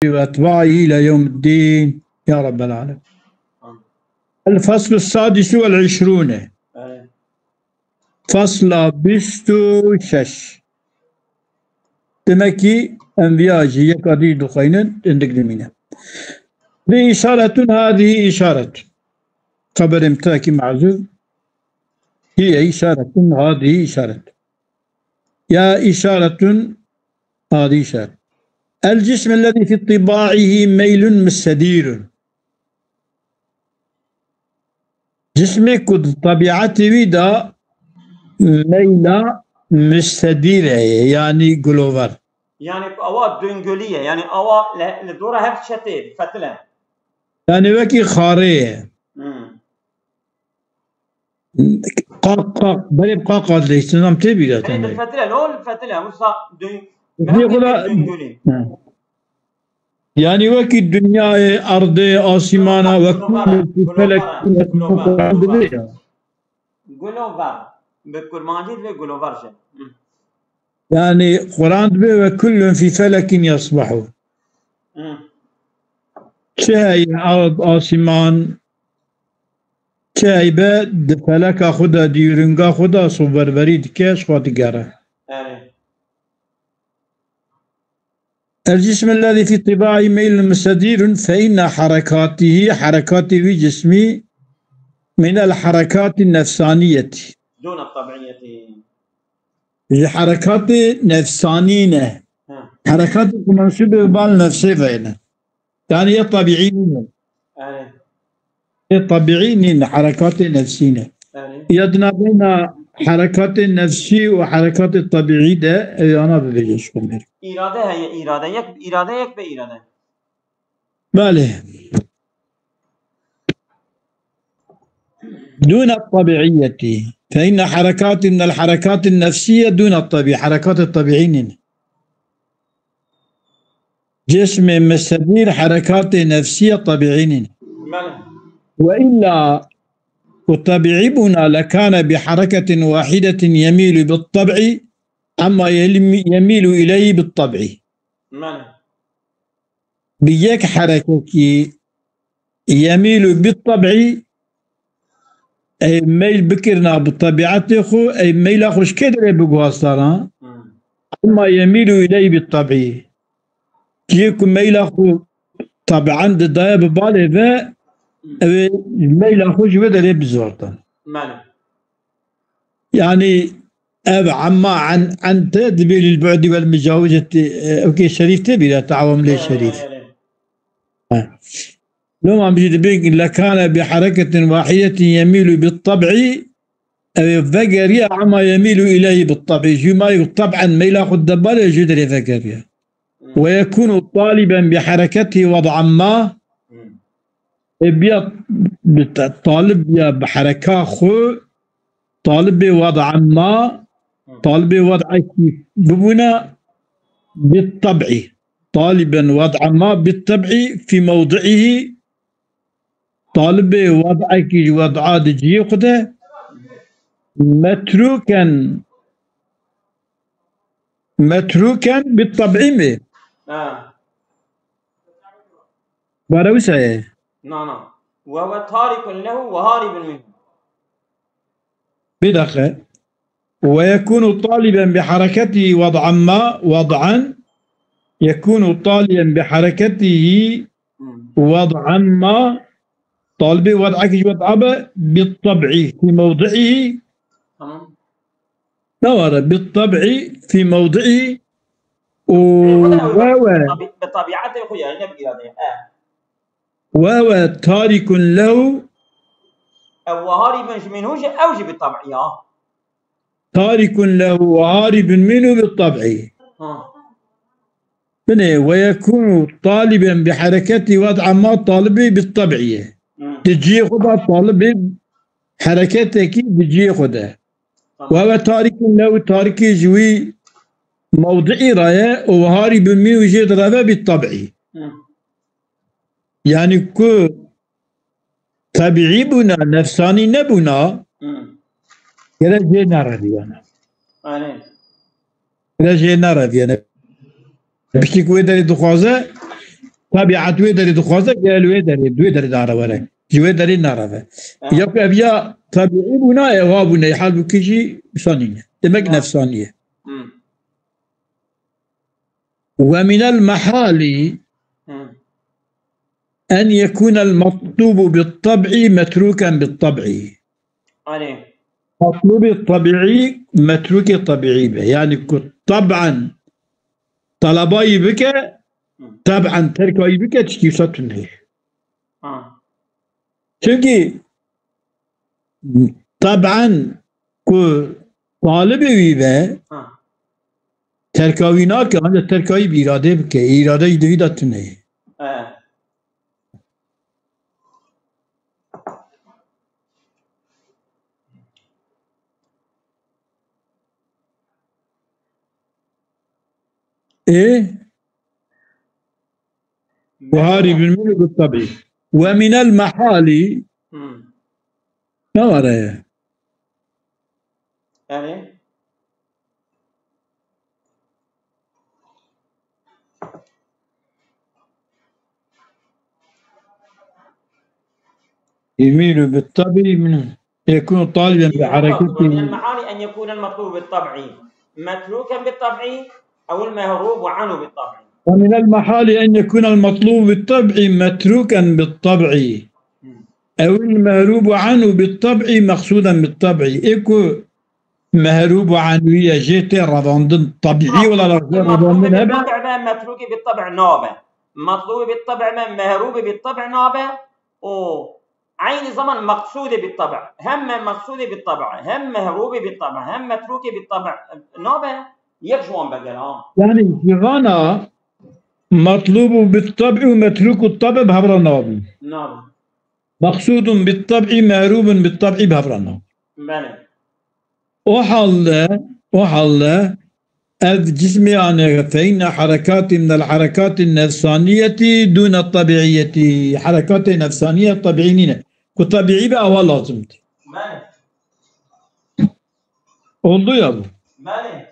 وأتباعه إلى يوم الدين يا رب العالمين. الفصل السادس والعشرون فصل بستو شش تمكي أنبياجي يقضي دخينا عندك دمينة بإشارة هذه إشارة خبر امتاكي معزوف هي إشارة هذه إشارة يا إشارة هذه إشارة الجسم الذي في طباعه ميل مستدير جسمك طبيعته ودا ميلة مستديرة يعني جلوفر يعني أوا دنجولية يعني أوا لدورة هف شتى فتلة يعني وكي خارية قاق بلي قاق ليش نام تبي لا يعني الفتلة لو الفتلة وصا دنجولي يعني وكي الدنيا أرض آسمانا وكل في فلك جلوفر بكل ماجد في جلوفر يعني قرآن به وكل في فلك يصبحوا شاي أرض آسمان شاي بعد فلك خدا ديرنگا خدا صبر بريد كاش خاطقاره الجسم الذي في طباعه ميل مستدير فإن حركاته في جسمي من الحركات النفسانية دون الطبيعية الحركات نفسانية حركات منسوبة بالنفسية فينا يعني الطبيعيين الطبيعيين حركات نفسية يدنا بين حركات النفسي وحركات الطبيعي ده أنا ببيجيش كمير إرادة هي إرادة يك بإرادة باله دون الطبيعية فإن حركات من الحركات النفسية دون الطبيعي حركات الطبيعيين جسم مستدير حركات نفسية طبيعيين وإلا والطبيعي بنا لكان بحركة واحدة يميل بالطبع عما يميل إليه بالطبع بيك حركة يميل بالطبع أي ميل بكرنا بالطبيعة خو أي ميل أخوش كدر بقواصلنا عما يميل إليه بالطبع كيكو ميل أخو طبعا ضدها ببالي الميل أخوش بدل بزورتا يعني عما عن تدبير البعد والمجاوزة أوكي شريف تبي لا تعاون لي شريف لو ما بيجي بيك لكان بحركة واحدة يميل بالطبع فقريا عما يميل إليه بالطبع جما طبعا ميل أخو الدبال يجدر فقريا ويكون طالبا بحركته وضعا ما طالب يا بحركة خو طالب بوضع ما طالب بوضع ببنا بالطبع طالبا وضع ما بالطبع في موضعه طالب بوضعك وضع دجيقته متروكا بالطبع مه باروسه نعم وهو تارك له وهارب منه بدقة ويكون طالبا بحركته وضعا يكون طالبا بحركته وضعا ما طالب وضعك وضعه بالطبع في موضعه نور بالطبع في موضعه بطبيعته خويا وهو تارك له أو هارب منه أوجب بالطبع تارك له وهارب منه بالطبع ويكون طالبا بحركته وضع ما طالبه بالطبعية تجي خدا طالب حركتك تجي خدا وهو تارك له تارك جوي موضعي راية وهارب منه جيد رابع بالطبعي يعني كو طبيعي بنا نفساني نبنا كلا جي نرديانا كلا جي نرديانا بشتي كوي داري دخوازة طبيعة ويدري دخوازك قال ويدري دارا ورا ويدري نارا يبقى أبيا طبيعي بنا إغابنا يحال بكيجي صانية دمك نفسانية. ومن المحال أن يكون المطلوب بالطبع متروكا بالطبع. مطلوب الطبيعي متروك الطبيعي به، يعني طبعا طلباي بك طبعا تركاي بك تشكي ساتنه. çünkü طبعا طالبي به تركاوينا كمان تركاي بإرادة بك إرادة يدوي داتنه. وهاري بالملك بالطبع. ومن المحال ما ورايا يعني يميل بالطبع من يكون طالبا بحركته. من المحال أن يكون المطلوب بالطبع متروكا بالطبع أو المهروب عنه بالطبع. ومن المحال أن يكون المطلوب بالطبع متروكا بالطبع أو المهروب عنه بالطبع مقصودا بالطبع. إيكو مهروب عنه هي جيت رضاندن طبيعي ولا رضاندن هبه؟ بالطبع متروك بالطبع نابه، مطلوب بالطبع مهروب بالطبع نابه، وعين زمن مقصود بالطبع، هم مقصود بالطبع، هم مهروب بالطبع، هم متروك بالطبع نابه يكشون بقلهم. يعني جيغانا مطلوب بالطبع ومتروك الطبع بهبر النواب. نعم. مقصود بالطبع مهروب بالطبع بهبر النواب. بله. وحل الجسم يعني فإن حركات من الحركات النفسانية دون الطبيعية. حركات نفسانية طبيعية كطبيعي بقى هو لازم. بله. oldu ya bu. بله.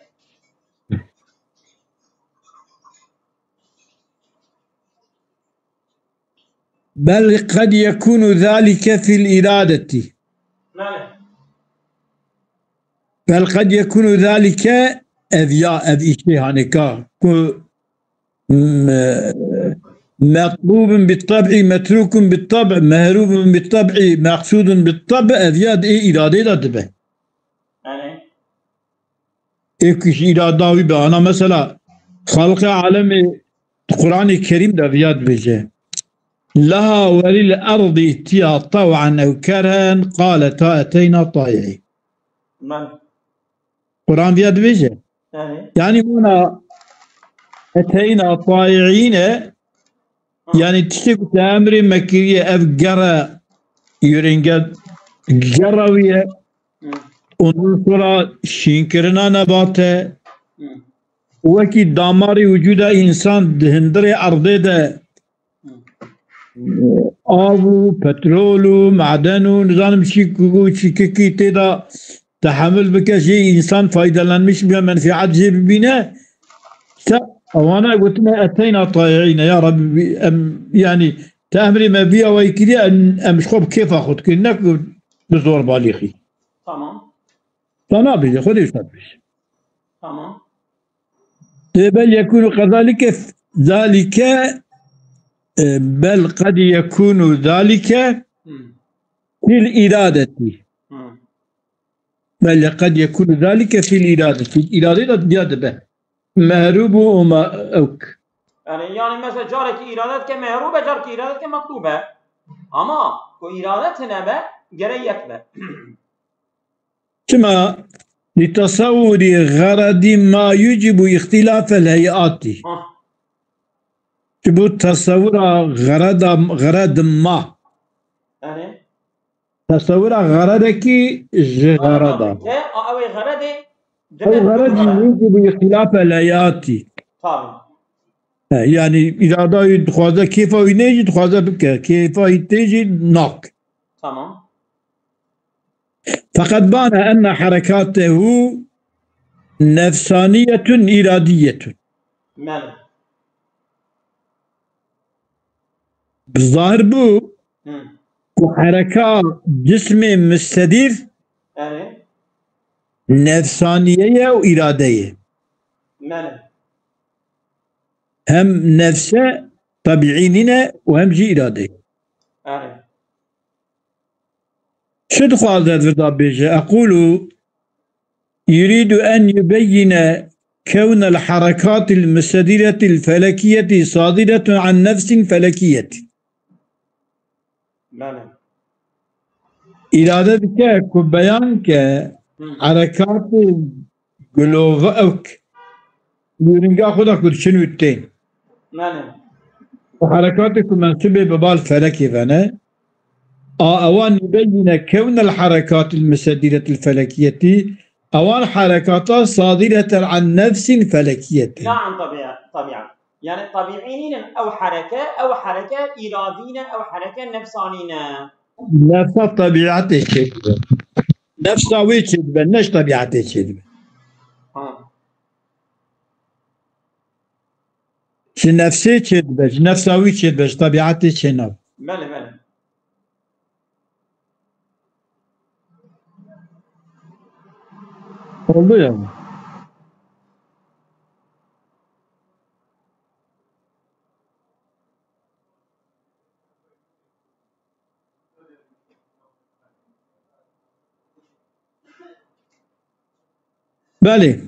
بل قد يكون ذلك في الإرادة. بل قد يكون ذلك أذ إشي هانكا مطلوب بالطبع متروك بالطبع مهروب بالطبع مقصود بالطبع أذياد إرادة لا تبه. إيش إرادة ويبقى أنا مثلا خلق عالم القرآن الكريم ده أذياد بيجي لها وللأرض ائتيا طوعا أو كرها قالتا أتينا طائعين. القرآن بيد بيجي يعني منا أتينا طائعين يعني تشتك تأمر مكية أفقرا يرنجد جروية ونصرا شينكرنا نباته وكي داماري وجود إنسان دهندري أرضي ده آبو بترولو معدنو نظام شيكي تدا تحمل بك شيء إنسان فايدة لنمش بها منفعات جيب بنا وانا قلت لنا أتينا طائعين يا رب يعني تأمري ما بيها ويكري أمش خوب كيف أخذ كنك بزور باليخي. تمام. تمام بيجي خذ يشتبش. تمام. بل يكون كذلك ذلك بل قد يكون ذلك في الإرادة. بل قد يكون ذلك في الإرادة. الإرادة زيادة به مهروب وما أوك. يعني مثلا جارك إرادتك مهروبة جارك إرادتك مطلوبة. أما إرادتنا به جريك به. كما لتصور غرض ما يجب اختلاف الهيئات. تبو تصور غرض ما. تصور غرضك غرضا أو غرض يجب اختلاف الآيات. يعني إذا دا خواذا كيف ينجي خواذا بك كيف يتجي ناك. تمام. فقد بان أن حركاته نفسانية إرادية. بالظاهر بو وحركات جسم مستدير أي نفسانية وإرادية ماله هم نفسه طبيعي لنا وهم جي إرادية أي شو دخل ذات الضاب بيجي أقول يريد أن يبين كون الحركات المستديرة الفلكية صادرة عن نفس فلكية ماله إرادتك كبيان كحركات جلوفاك يرنجا خدا شنو التين ماله وحركاتك منسوبة ببال فلكي فانا أوان يبين كون الحركات المستديرة الفلكية أوان حركاتها صادرة عن نفس فلكية لا عن طبيعة يعني طبيعيين أو حركة إراديين أو حركة نفسانيين نفس طبيعة الشدبة نفس الشدبة نش طبيعة الشدبة نفسي الشدبة نفساوي الشدبة طبيعة الشنب ماله oldu ya. بله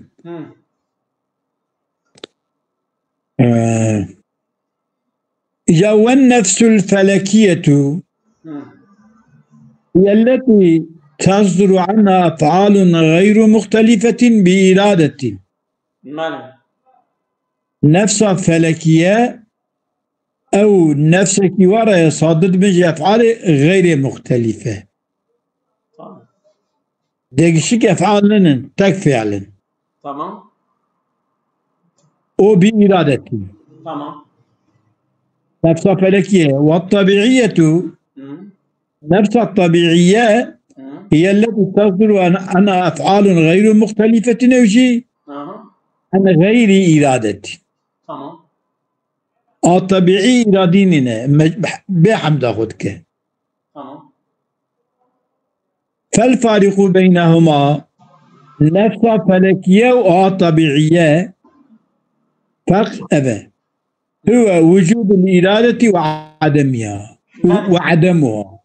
والنفس الفلكية هي التي تصدر عنها أفعال غير مختلفة بإرادة نفس فلكية أو نفس كوارع صادت من أفعال غير مختلفة دقشك أفعال لنا تكفي فعلا تمام أو بإرادة تمام نفس فلكية والطبيعية نفس الطبيعية هي التي تصدر عن أفعال غير مختلفة نوجي عن غير إرادة تمام الطبيعي إراديننا بحمد أخذك تمام فالفارق بينهما نفس فلكية والطبيعية فرق أبا هو وجود الإرادة وعدمها وعدمها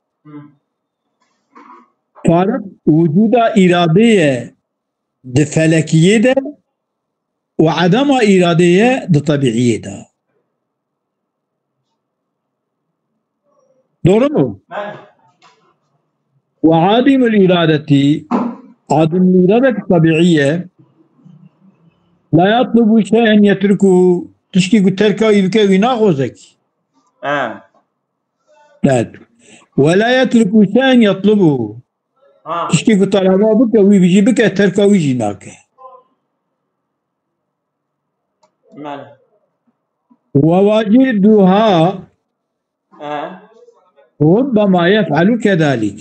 فرق وجود إرادية فلكية ده وعدم إرادية طبيعية ده دورمو وعدم الإرادة عدم الإرادة الطبيعية لا يطلب شيئا يتركه تشكي تركه يبكي ويناخذك لا ولا يترك شيئا يطلبه تشكي طلبه بك ويجي بك تركه ويجي ناك وواجدها ربما يفعل كذلك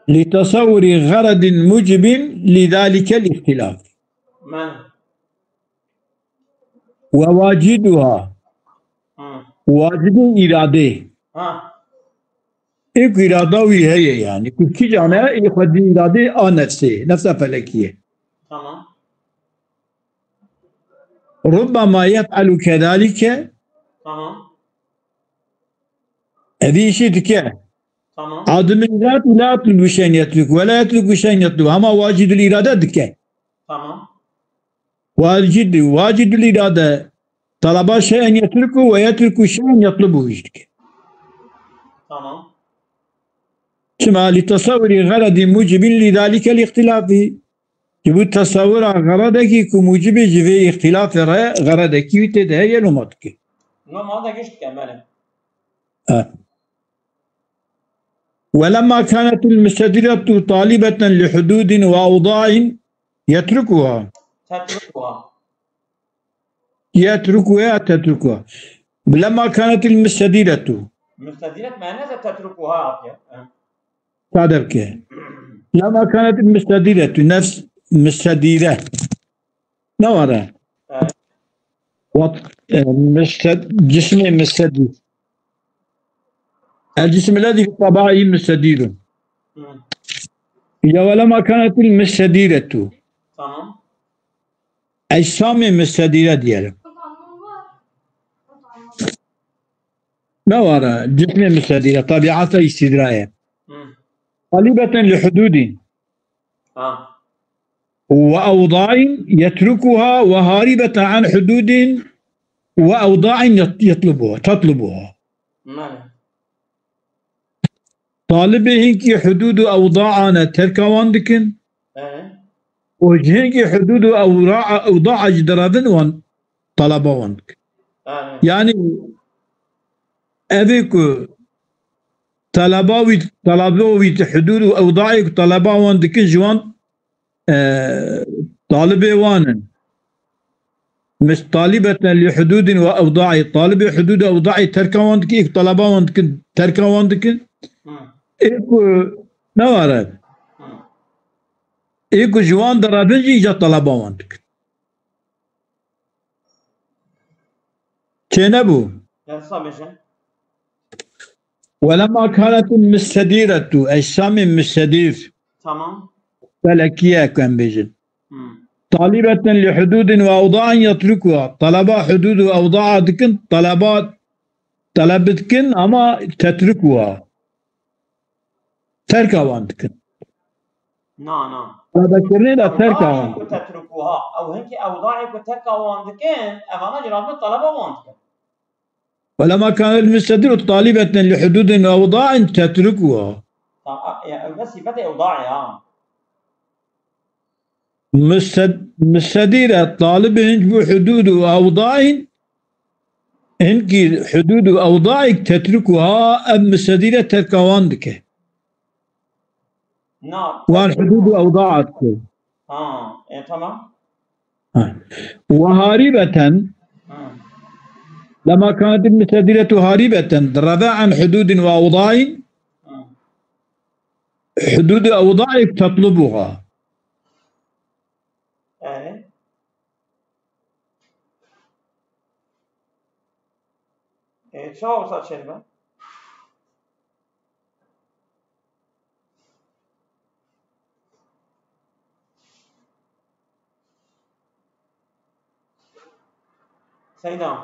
لتصور غرض موجب لذلك الاختلاف وواجدها واجد إرادة एक इरादा हुई है ये यानी कुछ की जाना है ये खुद इरादे और नफ्स फलकी है ربما يفعل كذلك هذه شيء تكه عدم الإرادة لا يطلب شيء يترك ولا يترك شيء يطلب أما واجد الإرادة تكه واجد الإرادة طلب شيئا يتركه ويترك شيئا يطلبه يشتكي كما لتصور غرض موجب لذلك الاختلاف جبوا تصور غرضك كموجب جبه اختلاف غرضك وتدهي نمطك ولما كانت المستدرة طالبة لحدود وأوضاع يتركها تتركها لما كانت المستديرة معناها تتركها صادق لما كانت المستديرة نفس مستديرة نورا جسم مستدير. الجسم الذي في طبعه مستدير. إذا ولما كانت المستديرة تمام. أجسام مستديرة ديالها ما وراء جسم مستديرة طبيعتها استدراية طالبة لحدود وأوضاع يتركها وهاربة عن حدود وأوضاع تطلبها. طالبه كي حدود أوضاعنا تركواندكن وجهك حدود أوضاع جدرادن وان طلبواندك. يعني أبيك طلباوي حدود أوضاعك طلبواندك جوان طالبي وانا مش طالبة لحدود وأوضاع طالبي حدود أوضاع تركواندك إيك طلبواندك تركواندك إيكو نوارد إيكو جوان درابنجي جا طلبواندك كنبو ولما كانت المستديرة أجسام مستدير تمام فلكية كان بيجن طالبة لحدود وأوضاع يتركها طلبا حدود وأوضاع دكن طلبتكن أما تتركها تركها واندكن نعم ذكرني لا تركها واندكن تتركوها أو هيك أوضاعك وتركها واندكن أمانا جراد من طلبة واندكن. ولما كان المستدير طالبة لحدود وأوضاع تتركها يعني بس بدأ أوضاعي مستديرة طالب بحدود وأوضاع إنك حدود وأوضاعك تتركها أم مستديرة تركواندك نعم وان حدود وأوضاعك تمام. وهاربة لما كانت المستديرة هاربة رضى عن حدود وأوضاع حدود أوضاعك تطلبها شو وصل شربة؟ سيدان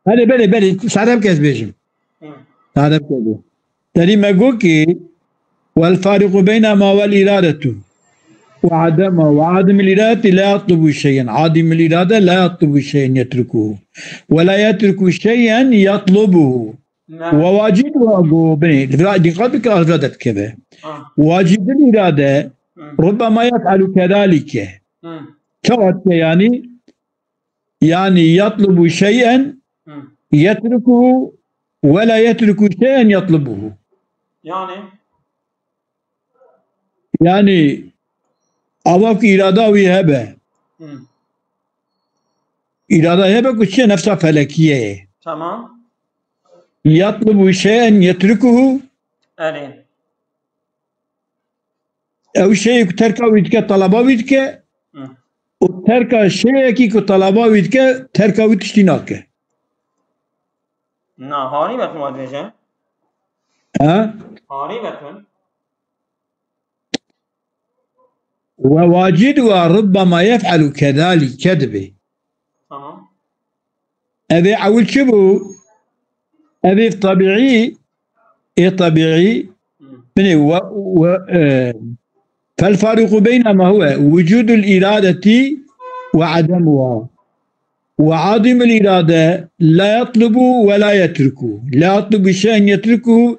هذا بلي سعدم كيس بيجم سعدم كيس تري مقوكي والفارق بينما والإرادة وعدم الإرادة لا يطلب شيئا عدم الإرادة لا يطلب شيئا يتركه ولا يترك شيئا يطلبه وواجبه دي قلبك أفردت كذا واجب الإرادة ربما يفعل كذلك كوت يعني يطلب شيئا يتركه ولا يترك شيئا يطلبه يعني أواك إرادة ويهبه إرادة هبه كل شيء نفسها فلكية تمام. يطلب شيئا يتركه أو شيء تركه ويتك طلبه ويتك وتركه شيء كي طلبه ويتك تركه ويتشتناك هاني بكن وادرجة هاني بكن وواجد وربما يفعل كذلك كذبه تمام. أبي أول شبه أبي طبيعي طبيعي فالفارق بينما هو وجود الإرادة وعدمها وعدم الإرادة لا يطلب ولا يترك لا يطلب شيئا يتركه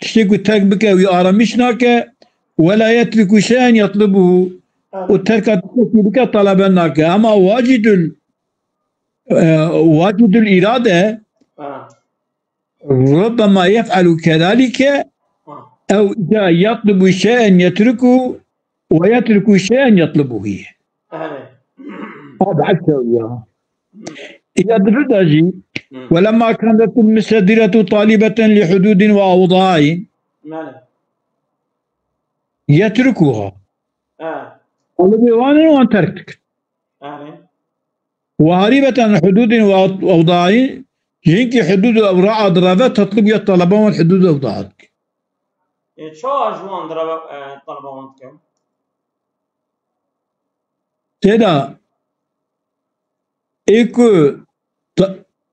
تشتكي ترك ويارمشناك ولا يترك شيئا يطلبه وترك بك طلبناك أما واجد الإرادة ربما يفعل كذلك أو إذا يطلب شيئا يتركه ويترك شيئا يطلبه هذا عكسه إياه إذا درجي ولما كانت المستديرة طالبة لحدود وأوضاع يتركها طلبي وانا وان تركتك وهاربة عن حدود وأوضاع جنك حدود أوراق ضربات تطلب يا طلبان حدود أوضاعك شو أجوان ضرب طلبانك تدا إيكو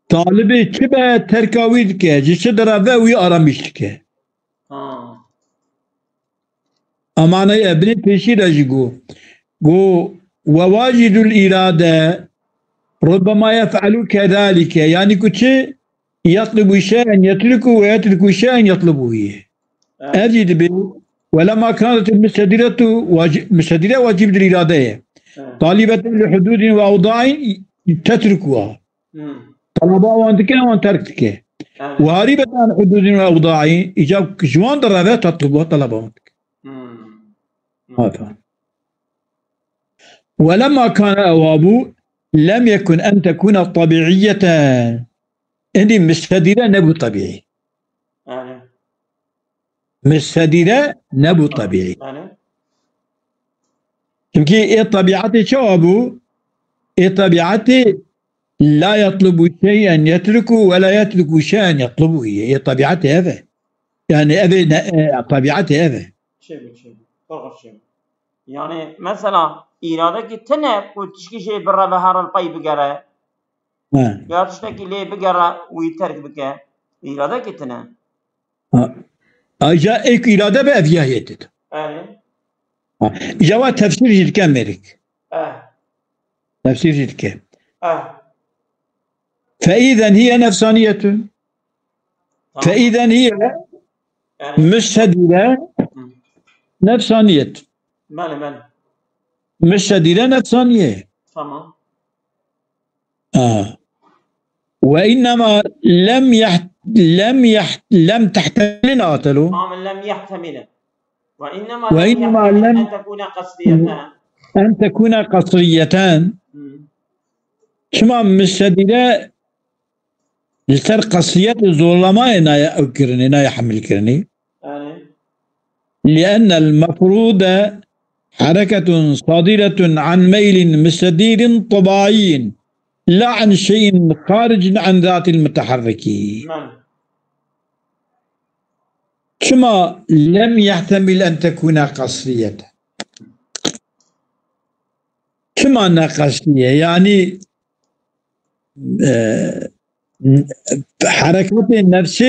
طالبي كبا تركاويد كه جيش ضربة وي آرامش كه أمانة ابن بيشي رجيجو جو وواجد الإرادة ربما يفعل كذلك يعني كتش يطلب شيئا يتركه ويترك شيئا يطلبه أجد به ولما كانت المستديرة واجب الإرادة طالبة لحدود وأوضاع تتركها طلبها وانتك وان تركتك وهاربة عن حدود وأوضاع إجاب جوان ضربات تطلبها طلبها هذا ولما كان أوابو لم يكن أن تكون طبيعية إني مستديرة نبو طبيعي مستديرة نبو طبيعي يمكن إيه طبيعتي شو أبو إيه طبيعتي لا يطلب شيئا يتركه ولا يترك شيئا يطلبه هي طبيعتي هذا يعني طبيعتي هذا شيء يعني مثلا إرادة تنه وتشكي شيء برا بهار الباي بقرا يا تشتكي ليه بقرا ويترك بك إرادة تنه أجا إيك إرادة بأفياه يتد جوا تفسير جد ملك تفسير جد فإذا هي نفسانية فإذا هي مستديرة نفسانية مستديرة نفسانية تمام وإنما لم تحتمل قاتلوا لم يحتمل وإنما لم أن تكون قصريتان أن تكون قصريتان شما مستديرة لسر قصرية الظلماء نا يحمل كرني لأن المفروض حركة صادرة عن ميل مستدير طبيعي لا عن شيء خارج عن ذات المتحرك كما لم يحتمل أن تكون قصرية كما أنها قصرية يعني حركة النفس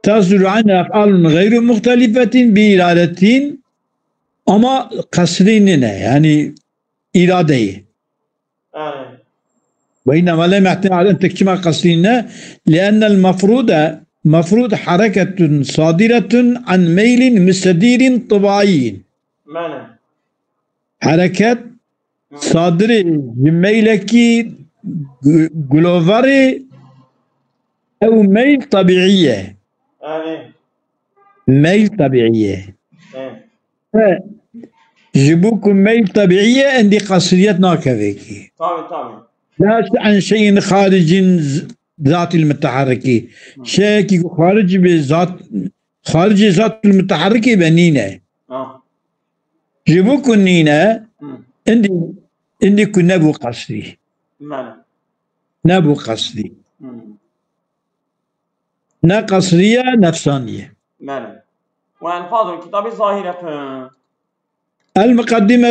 تصدر عنها أفعال غير مختلفة بإرادة أما قصرين يعني إرادة وإنما لم يحتمل على أن تكتمل قصرين لأن مفروض حركة صادرة عن ميل مستدير طبيعي حركة صادرة بميلك جلوفري أو ميل طبيعية ميل طبيعية جيبوكم ميل طبيعية عندي قصريتنا كذلك لا عن شيء خارج ذات المتحركة شيء خارج ذات المتحركة بنينة جيبوكم نينة عندي كن نبو قصري نبو قصري نا قصرية نفسانية وألفاظ الكتاب ظاهرة المقدمة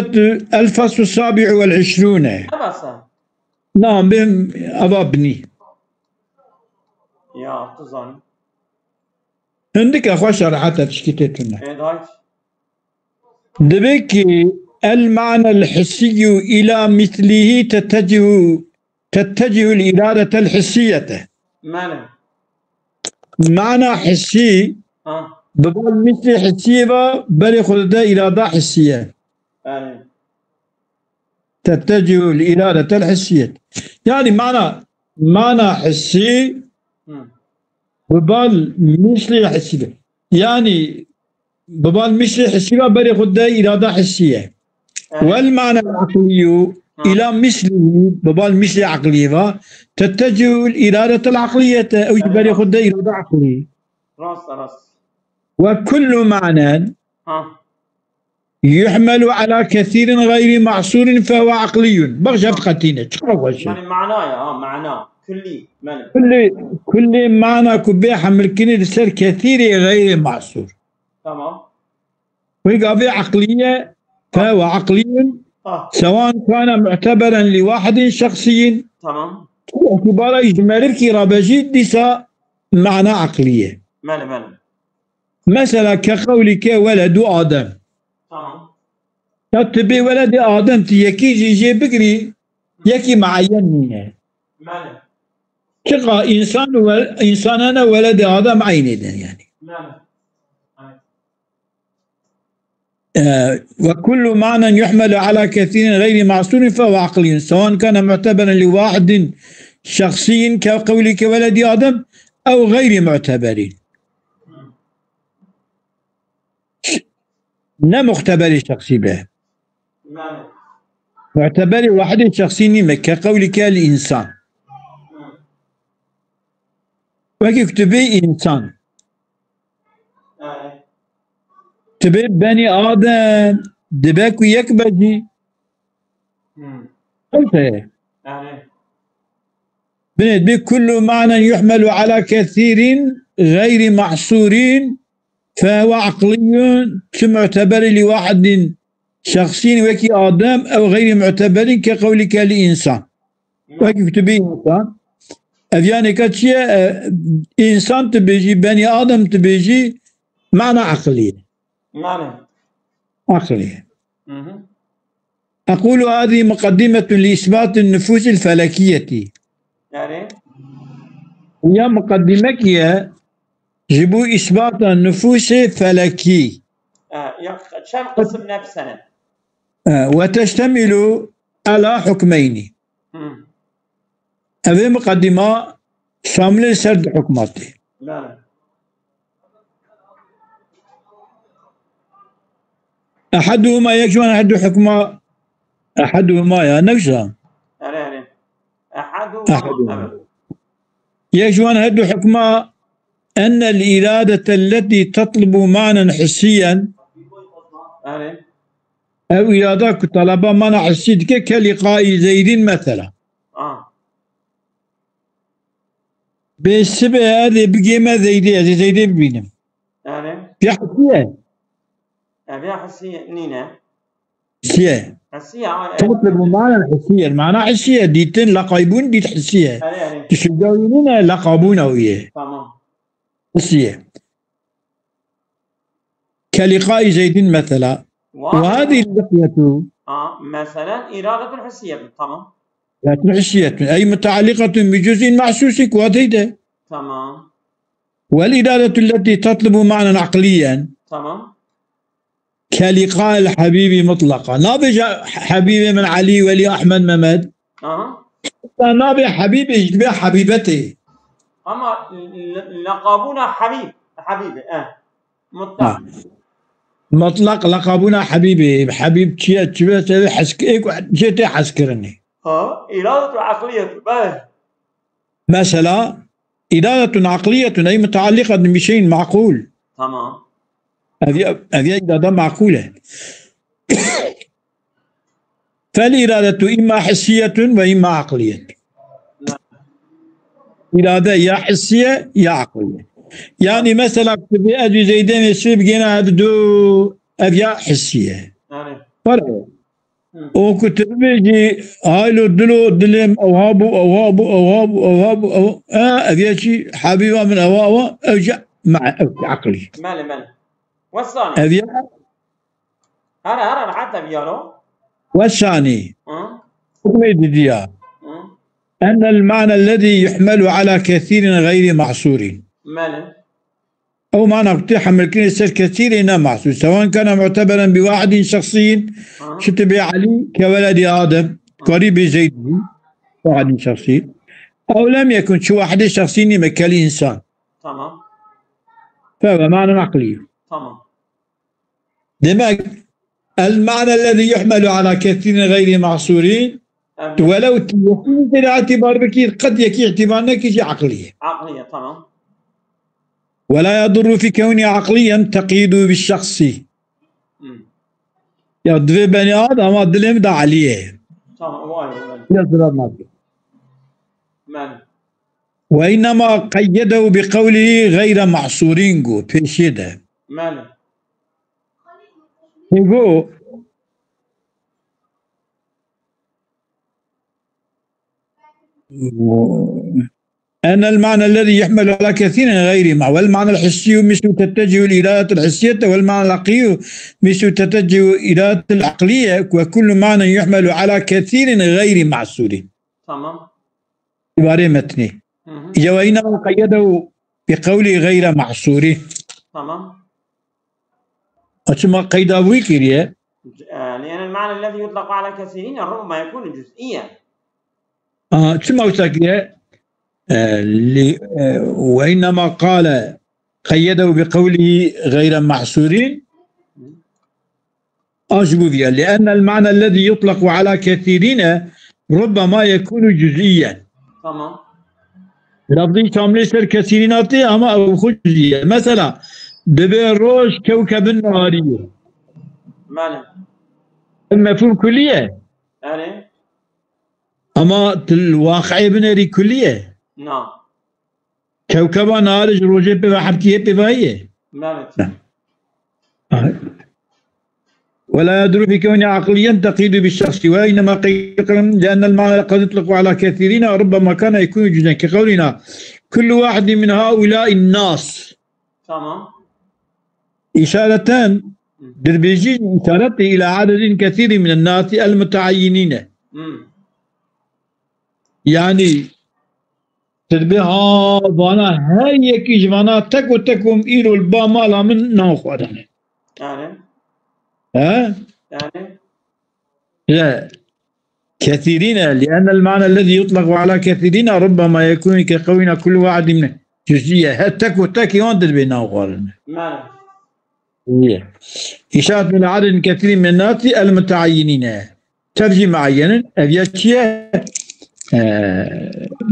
الفصل 27 نعم بهم أبابني يا تظن عندك أخوة شرحتها تشكيتتنا دبك المعنى الحسي إلى مثله تتجه الإرادة الحسية معنى حسي ببال مثل حسية بل خلد إرادة حسية تتجه الإرادة الحسية يعني معنى حسي ببال مثل حسية يعني ببال مثل حسية بل خلد إرادة حسية والمعنى العقلي إلى مثله ببال مثل عقلية تتجه الإرادة العقلية أو بل خلد إرادة عقلية راس وكل معنى يحمل على كثير غير معصور فهو عقلي. بغجة بقتينة أول شيء يعني معناه معناه كلي كل معنى كبير حمل كني لسر كثير غير معصور. تمام. ويقابل عقلية فهو عقلي سواء كان معتبرا لواحد شخصي. تمام. اعتبار إجمالي الكرابجي ديسا معنى عقلية. ماله مثلا كقولك ولد آدم. تمام. تبي ولد آدم تيكي جي بقري يكي معين ماله شقا إنسان أنا ولد آدم عيني يعني. ماله وكل معنى يحمل على كثير غير معصور فهو عقلي سواء كان معتبرا لواحد شخصي كقولك ولد آدم أو غير معتبر. لا مختبر شخصي به معتبر واحد شخصي كقولك الإنسان وكتبي إنسان تبي بني آدم دباك ويكبجي قلت بنت بكل معنى يحمل على كثير غير محصورين فهو عقلي كمعتبر لواحد شخصي وكي آدم أو غير معتبر كقولك لإنسان وكتبي إنسان أفياني كتشي إنسان تبيجي بني آدم تبيجي معنى عقلي عقلي. أقول هذه مقدمة لإثبات النفوس الفلكية. يعني هي مقدمة هي جبوا إثبات النفوس فلكي. شان قسم نفسنا. وتشتمل على حكمين. هذه مقدمة شاملة سرد حكماتي. أحدهما يكشف عن أحد حكمة أحدهما يا نفسه أحدهما يكشف عن أحد حكمة أن الإرادة التي تطلب معنى حسيا أو إرادة طلب معنى حسي كلقاء زيد مثلا بالسبب هذه بقيمة زيد بينهم في حسية أبيها حسية نينا حسية تطلب معنى حسية المعنى حسية ديتن لقايبون ديت حسية تشجعوننا لقابون وياه تمام حسية كلقاء زيد مثلا وهذه اللقية مثلا إرادة حسية تمام حسية أي متعلقة بجزء محسوس كواتيده تمام والإرادة التي تطلب معنى عقليا تمام كلقاء الحبيب مطلقا نابج حبيبي من علي ولي أحمد ممد نابج حبيبي يجبه حبيبته أما لقبونا حبيبي مطلق مطلق لقبونا حبيب تشبه حسك جيتي حسكرني إرادة عقلية مثلا إرادة عقلية أي متعلقة بشيء معقول تمام هذه إرادة معقولة فالإرادة إما حسية وإما عقلية إرادة يا حسية يا عقلية يعني مثلا في أجي زيدين يسيب جينا هدو أبيا حسية فرق وكتب بيجي هاي لو دلم أوهابو أبيا شي حبيبة من أوهابو أرجع مع عقلي مالي والثاني أبيا أنا حتى بيانو والثاني أن المعنى الذي يحمل على كثير غير محصور أو معنى يحمل كثير غير محصور سواء كان معتبرا بواحد شخصي شتبه علي كولد آدم قريب زيد واحد شخصي أو لم يكن شو واحد شخصي كالإنسان تمام فهو معنى عقلي تمام دماغ المعنى الذي يحمل على كثير غير معصورين ولو يكون الاعتبار بكير قد يكون اعتبارنا كشيء عقلية تمام ولا يضر في كونه عقليا تقييد بالشخص يا دوي بني آدم ما دلهم دا عليه tamam o ayrı. يزرع ما من وإنما قيده بقوله غير محصورين جو بيشيده من يقول أن المعنى الذي يحمل على كثير غير معنى، والمعنى الحسي مثل تتجه الإرادة الحسية، والمعنى العقلي مثل تتجه الإرادة العقلية، وكل معنى يحمل على كثير غير معصور. tamam. عبارة متني. وإنما قيده بقول غير معصور. tamam. أشما قيده ويكريه. لأن المعنى الذي يطلق على كثيرين ربما يكون جزئيا. شما وساكيه؟ وإنما قال قيده بقوله غير محصورين أجب فيها، لأن المعنى الذي يطلق على كثيرين ربما يكون جزئيا. tamam. لفظي شامل يصير كثيريناتي أما أو جزئيا. مثلا ببروش كوكب ناري ماله المفهوم كلية يعني أما الواقع بنري كلية. نعم. كوكب نارج روجه بحبكيه بفايه ماله ولا يدر في كون عقليا تقيد بالشخص، وإنما لأن المعنى قد يطلق على كثيرين ربما كان يكون جزءا، كقولنا كل واحد من هؤلاء الناس. تمام. إشارتان دربيجي إشارة إلى عدد كثير من الناس المتعينين. يعني تربيها وانا هر يكي جوانا تكو تكوم إيرو البامالا من ناخوادانه. يعني ها؟ يعني لا كثيرين، لأن المعنى الذي يطلق على كثيرين ربما يكون كقولنا كل واحد من جزئية تكو تكي وانتر بينا وقارنه. إشارة من عدد كثير من الناس المتعينين. ترجم معينا أبياتشيا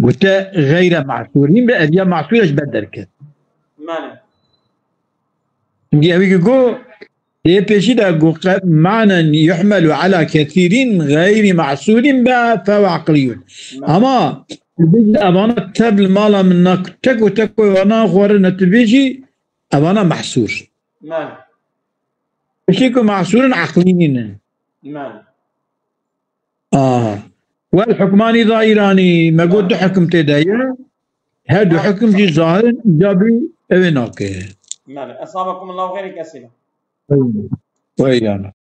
وتا غير معصورين بأبيا معصورش بدرك. يقول هي بيشيدا معنى يحمل على كثيرين غير معصور فهو عقلي. أما بيجي أبانا تاب المالا منك تكو تكو وانا خورنا تبيجي أبانا محصور. بيشيكو معصور عقليين. والحكمان ظاهراني ما قلت حكم تدايا هذا حكم جي ظاهر إيجابي أبناك. أصابكم الله خير كثيرا. وإيانا.